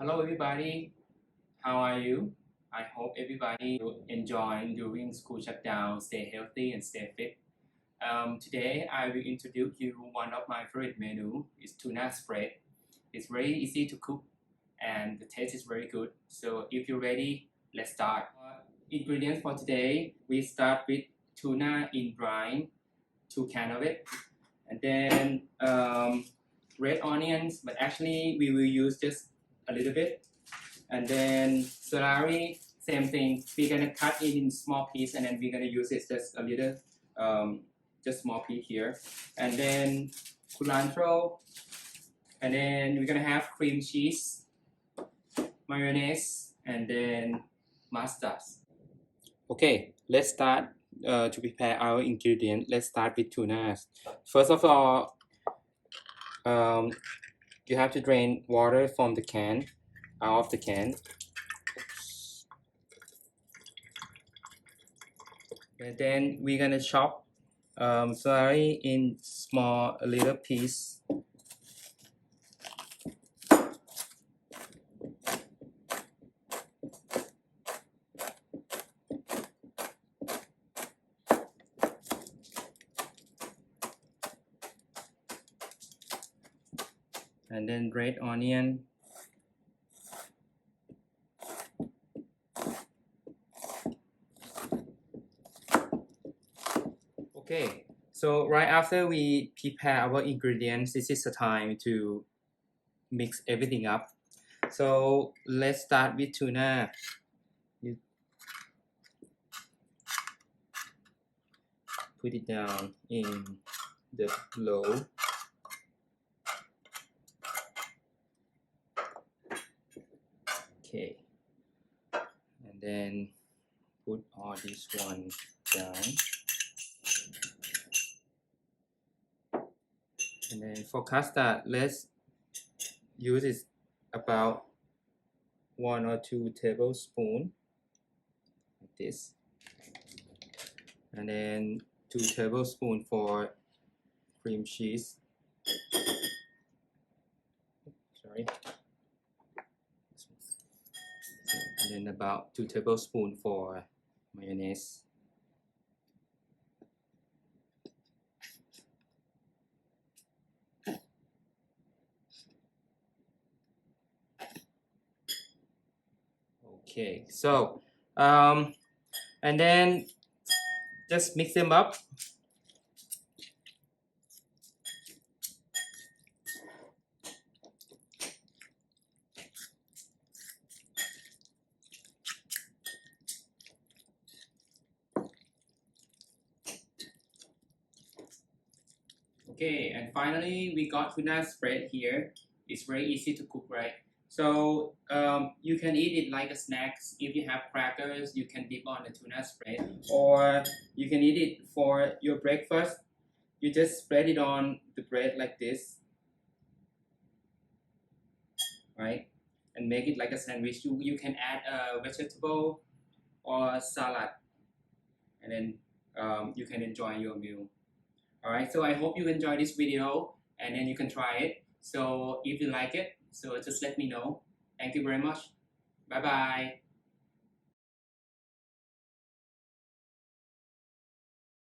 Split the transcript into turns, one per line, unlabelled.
Hello everybody, how are you? I hope everybody will enjoy during school shutdown, stay healthy and stay fit. Today I will introduce you one of my favorite menu. It's tuna spread. It's very easy to cook and the taste is very good. So if you're ready, let's start. Ingredients for today, we start with tuna in brine, 2 cans of it, and then red onions, but actually we will use just a little bit. And then celery, same thing. We're gonna cut it in small piece, and then we're gonna use it just a little, just small piece here. And then culantro, and then we're gonna have cream cheese, mayonnaise, and then mustard. Okay, let's start to prepare our ingredient. Let's start with tuna. First of all, you have to drain water from the can, out of the can. And then we're gonna chop celery in small little piece. And then red onion. Okay, so right after we prepare our ingredients, this is the time to mix everything up. So let's start with tuna. You put it down in the bowl. Okay, and then put all this one down. And then for custard, let's use it about 1 or 2 tablespoons like this. And then 2 tablespoons for cream cheese. Sorry. And then about 2 tablespoons for mayonnaise. Okay, so and then just mix them up. Okay, and finally we got tuna spread here. It's very easy to cook, right? So you can eat it like a snack. If you have crackers, you can dip on the tuna spread, or you can eat it for your breakfast. You just spread it on the bread like this, right? And make it like a sandwich. You can add a vegetable or a salad, and then you can enjoy your meal. Alright, so I hope you enjoy this video and then you can try it. So if you like it, so just let me know. Thank you very much. Bye bye.